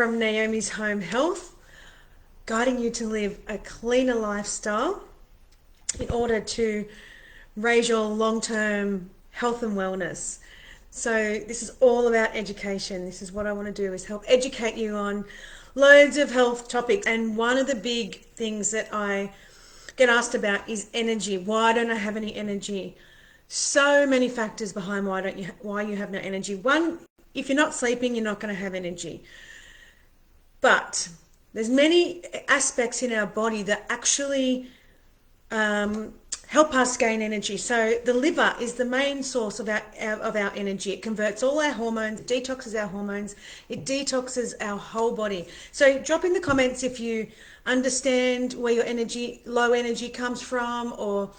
from Naomi's Home Health, guiding you to live a cleaner lifestyle in order to raise your long-term health and wellness. So this is all about education. This is what I want to do, is help educate you on loads of health topics. And one of the big things that I get asked about is energy. Why don't I have any energy? So many factors behind why you have no energy. One, if you're not sleeping, you're not going to have energy. But there's many aspects in our body that actually help us gain energy. So the liver is the main source of our energy. It converts all our hormones, it detoxes our hormones, it detoxes our whole body. So drop in the comments if you understand where your low energy comes from, or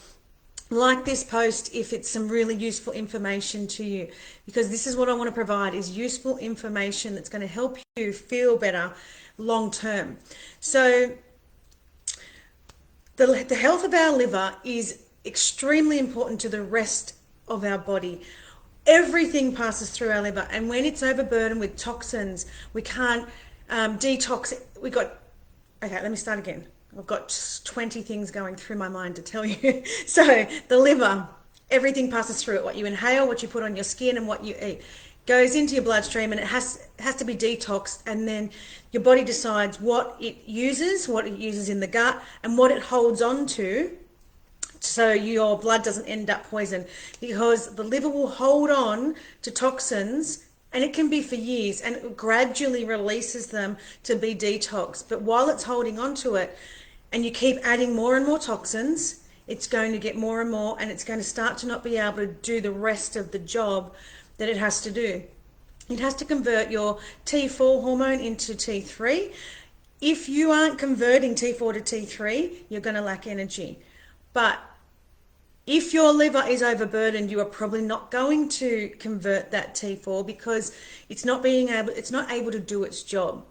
like this post if it's some really useful information to you, because this is what I want to provide, is useful information that's going to help you feel better long term. So the health of our liver is extremely important to the rest of our body. Everything passes through our liver, and when it's overburdened with toxins, we can't detox it. Okay, let me start again. I've got 20 things going through my mind to tell you. So the liver, everything passes through it. What you inhale, what you put on your skin, and what you eat goes into your bloodstream, and it has to be detoxed, and then your body decides what it uses in the gut, and what it holds on to, so your blood doesn't end up poisoned, because the liver will hold on to toxins, and it can be for years, and it gradually releases them to be detoxed. But while it's holding on to it, and you keep adding more and more toxins, it's going to get more and more, and it's going to start to not be able to do the rest of the job that it has to do. It has to convert your T4 hormone into T3. If you aren't converting T4 to T3, you're going to lack energy. But if your liver is overburdened, you are probably not going to convert that T4, because it's not able to do its job.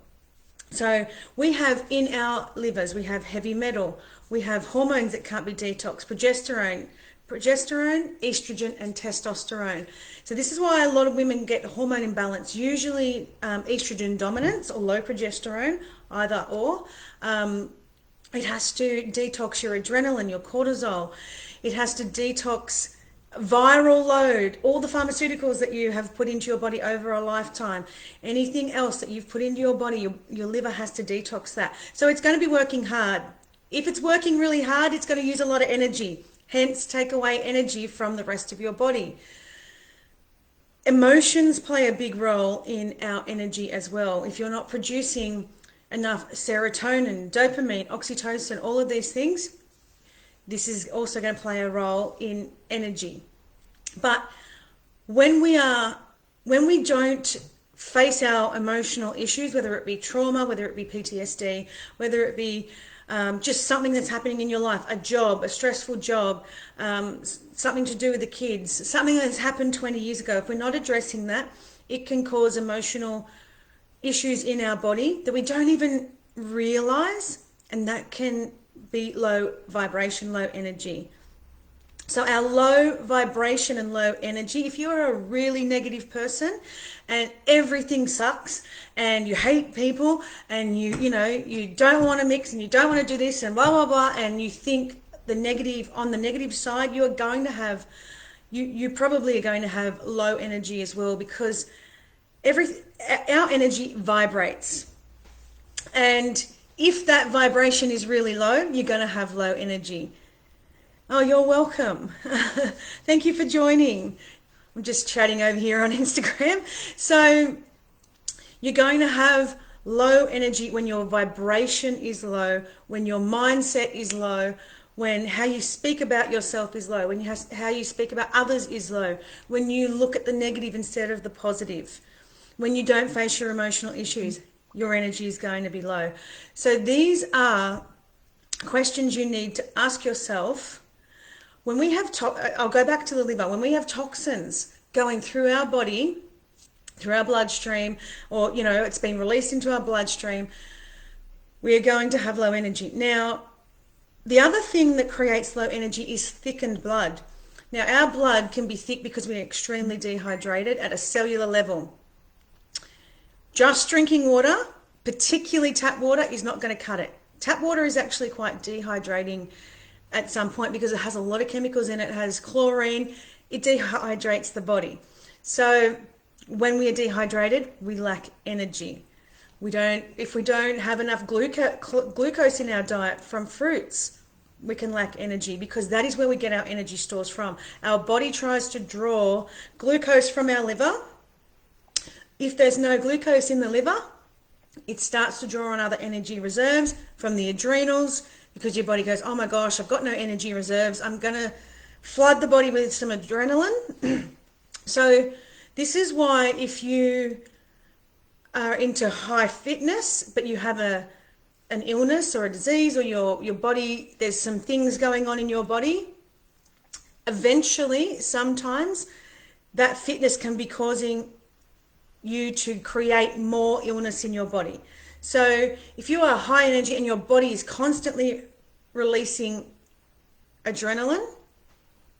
So we have in our livers, we have heavy metal, we have hormones that can't be detoxed, progesterone, estrogen, and testosterone. So this is why a lot of women get hormone imbalance, usually estrogen dominance or low progesterone, either or. It has to detox your adrenaline, your cortisol. It has to detox viral load, all the pharmaceuticals that you have put into your body over a lifetime, anything else that you've put into your body, your liver has to detox that. So it's going to be working hard. If it's working really hard, it's going to use a lot of energy, hence take away energy from the rest of your body. Emotions play a big role in our energy as well. If you're not producing enough serotonin, dopamine, oxytocin, all of these things, this is also going to play a role in energy. But when we don't face our emotional issues, whether it be trauma, whether it be PTSD, whether it be just something that's happening in your life, a job, a stressful job, something to do with the kids, something that's happened 20 years ago, if we're not addressing that, it can cause emotional issues in our body that we don't even realize, and that can be low vibration, low energy. So our low vibration and low energy, if you're a really negative person and everything sucks and you hate people and you don't want to mix and you don't want to do this and blah blah blah, and you think on the negative side, you probably are going to have low energy as well, because our energy vibrates, and if that vibration is really low, you're going to have low energy. Oh, you're welcome. Thank you for joining. I'm just chatting over here on Instagram. So you're going to have low energy when your vibration is low, when your mindset is low, when how you speak about yourself is low, when how you speak about others is low, when you look at the negative instead of the positive, when you don't face your emotional issues, your energy is going to be low. So these are questions you need to ask yourself. When we have, I'll go back to the liver, when we have toxins going through our body, through our bloodstream, or, it's been released into our bloodstream, we are going to have low energy. Now, the other thing that creates low energy is thickened blood. Now, our blood can be thick because we're extremely dehydrated at a cellular level. Just drinking water particularly tap water, is not going to cut it. Tap water is actually quite dehydrating at some point because it has a lot of chemicals in it. It has chlorine. It dehydrates the body. So when we are dehydrated, we lack energy. If we don't have enough glucose in our diet from fruits, we can lack energy, because that is where we get our energy stores from. Our body tries to draw glucose from our liver. If there's no glucose in the liver, it starts to draw on other energy reserves from the adrenals, because your body goes, oh my gosh, I've got no energy reserves. I'm going to flood the body with some adrenaline. So this is why if you are into high fitness, but you have an illness or a disease, or your body, there's some things going on in your body, eventually, sometimes, that fitness can be causing you to create more illness in your body. So if you are high energy and your body is constantly releasing adrenaline,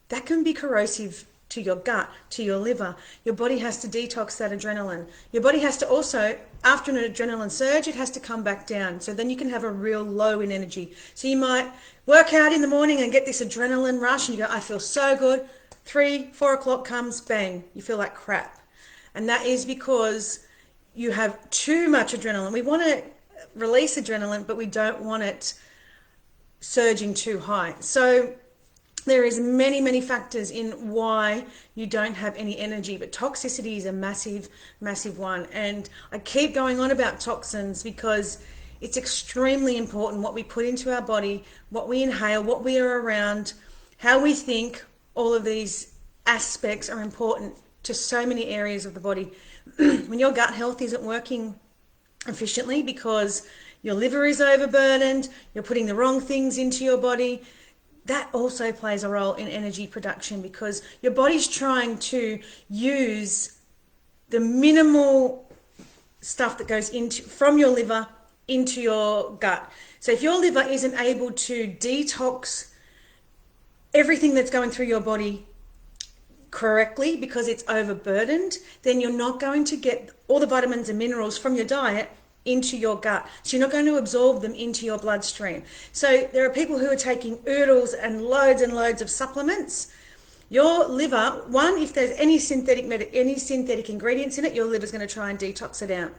that can be corrosive to your gut, to your liver. Your body has to detox that adrenaline. Your body has to also, after an adrenaline surge, it has to come back down. So then you can have a real low in energy. So you might work out in the morning and get this adrenaline rush and you go, I feel so good. 3, 4 o'clock comes, bang, you feel like crap. And that is because you have too much adrenaline. We want to release adrenaline, but we don't want it surging too high. So there is many factors in why you don't have any energy, but toxicity is a massive one. And I keep going on about toxins because it's extremely important what we put into our body, what we inhale, what we are around, how we think. All of these aspects are important to so many areas of the body. When your gut health isn't working efficiently because your liver is overburdened, you're putting the wrong things into your body, that also plays a role in energy production, because your body's trying to use the minimal stuff that goes into from your liver into your gut. So if your liver isn't able to detox everything that's going through your body correctly because it's overburdened, then you're not going to get all the vitamins and minerals from your diet into your gut. So you're not going to absorb them into your bloodstream. So there are people who are taking oodles and loads of supplements. Your liver, one, if there's any synthetic ingredients in it, your liver's going to try and detox it out.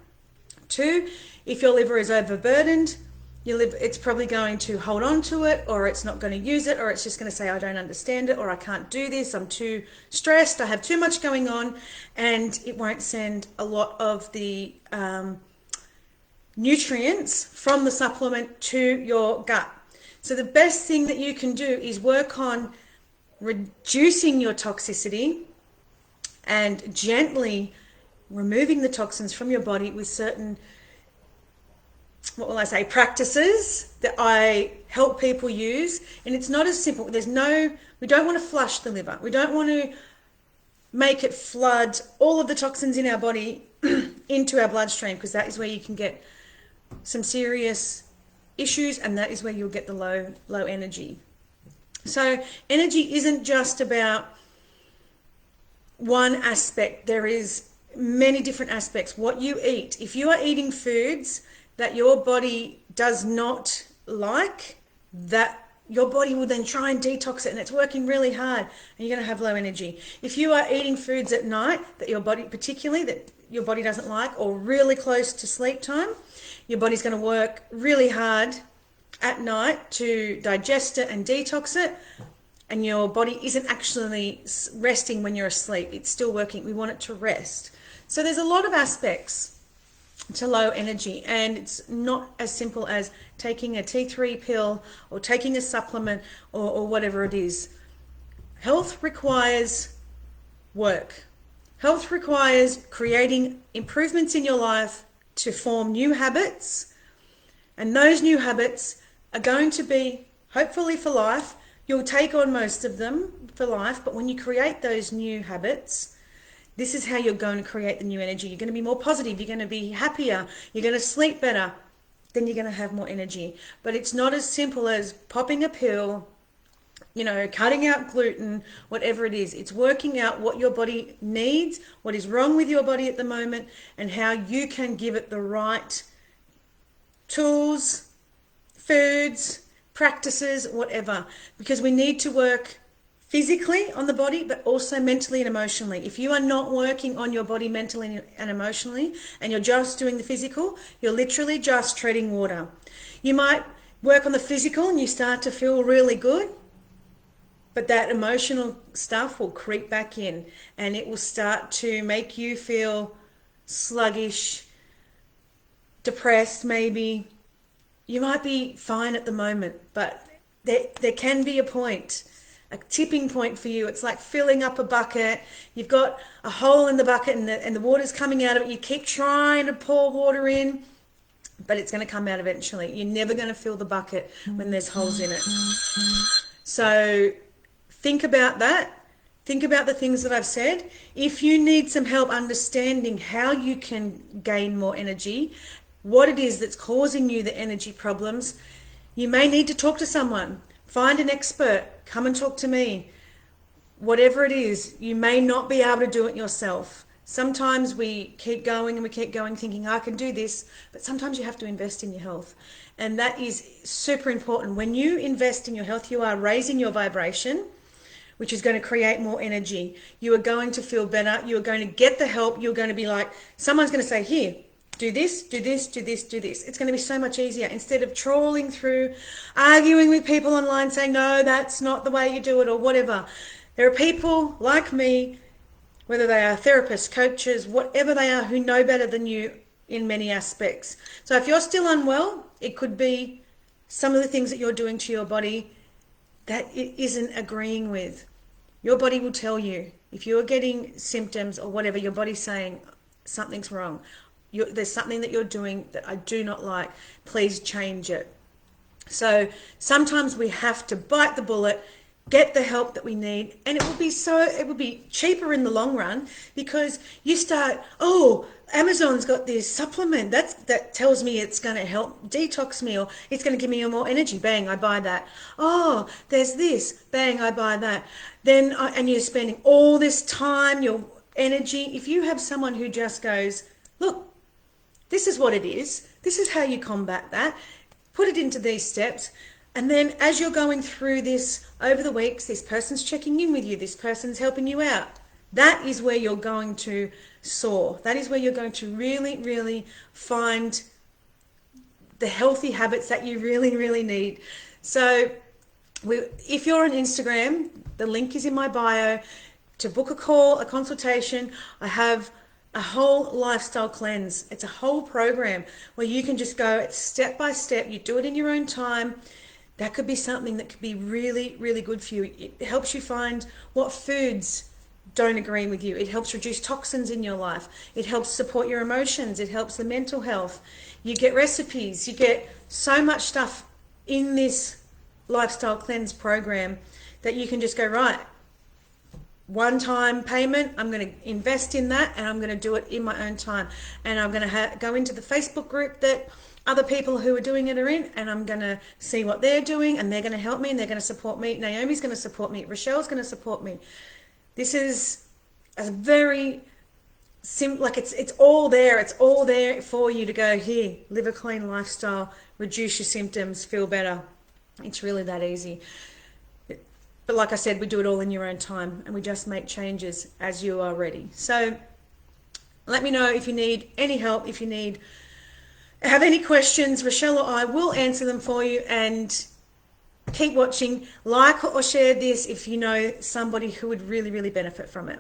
2, if your liver is overburdened, your liver, it's probably going to hold on to it, or it's not going to use it, or it's just going to say, I don't understand it, or I can't do this, I'm too stressed, I have too much going on, and it won't send a lot of the nutrients from the supplement to your gut. So the best thing that you can do is work on reducing your toxicity and gently removing the toxins from your body with certain, practices that I help people use. And it's not as simple. We don't want to flush the liver. We don't want to make it flood all of the toxins in our body into our bloodstream, because that is where you can get some serious issues, and that is where you'll get the low energy. So energy isn't just about one aspect. There is many different aspects. What you eat, if you are eating foods that your body does not like, that your body will then try and detox it, and it's working really hard, and you're going to have low energy. If you are eating foods at night that your body doesn't like, or really close to sleep time, your body's going to work really hard at night to digest it and detox it, and your body isn't actually resting when you're asleep. It's still working. We want it to rest. So there's a lot of aspects to low energy, and it's not as simple as taking a T3 pill or taking a supplement or whatever it is. Health requires work. Health requires creating improvements in your life to form new habits, and those new habits are going to be hopefully for life. You'll take on most of them for life, but when you create those new habits, this is how you're going to create the new energy. You're going to be more positive, you're going to be happier, you're going to sleep better, then you're going to have more energy. But it's not as simple as popping a pill, cutting out gluten, whatever it is. It's working out what your body needs, what is wrong with your body at the moment, and how you can give it the right tools, foods, practices, whatever, because we need to work physically on the body, but also mentally and emotionally. If you are not working on your body mentally and emotionally, and you're just doing the physical, you're literally just treading water. You might work on the physical and you start to feel really good, but that emotional stuff will creep back in and it will start to make you feel sluggish, depressed maybe. You might be fine at the moment, but there can be a tipping point for you. It's like filling up a bucket. You've got a hole in the bucket and the water's coming out of it. You keep trying to pour water in, but it's going to come out eventually. You're never going to fill the bucket when there's holes in it. So think about that. Think about the things that I've said. If you need some help understanding how you can gain more energy, what it is that's causing you the energy problems, you may need to talk to someone. Find an expert. Come and talk to me. Whatever it is, you may not be able to do it yourself. Sometimes we keep going and we keep going thinking, I can do this, but sometimes you have to invest in your health. And that is super important. When you invest in your health, you are raising your vibration, which is going to create more energy. You are going to feel better. You are going to get the help. You're going to be like, someone's going to say, here, do this, do this, do this, do this. It's going to be so much easier instead of trawling through, arguing with people online saying, no, that's not the way you do it or whatever. There are people like me, whether they are therapists, coaches, whatever they are, who know better than you in many aspects. So if you're still unwell, it could be some of the things that you're doing to your body that it isn't agreeing with. Your body will tell you. If you're getting symptoms or whatever, your body's saying something's wrong. There's something that you're doing that I do not like. Please change it. So sometimes we have to bite the bullet, get the help that we need, and it will be cheaper in the long run, because you start, oh, Amazon's got this supplement that tells me it's going to help detox me, or it's going to give me more energy. Bang, I buy that. Oh, there's this. Bang, I buy that. And you're spending all this time, your energy. If you have someone who just goes, look, this is what it is. This is how you combat that. Put it into these steps. And then as you're going through this over the weeks, this person's checking in with you. This person's helping you out. That is where you're going to soar. That is where you're going to really, really find the healthy habits that you really, really need. So if you're on Instagram, the link is in my bio. To book a call, a consultation, I have a whole lifestyle cleanse. It's a whole program where you can just go step by step. You do it in your own time. That could be something that could be really, really good for you. It helps you find what foods don't agree with you. It helps reduce toxins in your life. It helps support your emotions. It helps the mental health. You get recipes. You get so much stuff in this lifestyle cleanse program that you can just go, right, one-time payment, I'm going to invest in that, and I'm going to do it in my own time. And I'm going to go into the Facebook group that other people who are doing it are in, and I'm going to see what they're doing, and they're going to help me, and they're going to support me. Naomi's going to support me. Rochelle's going to support me. This is a very simple, like it's all there. It's all there for you to go, here, live a clean lifestyle, reduce your symptoms, feel better. It's really that easy. But like I said, we do it all in your own time, and we just make changes as you are ready. So let me know if you need any help, if you have any questions. Rochelle or I will answer them for you, and keep watching. Like or share this if you know somebody who would really, really benefit from it.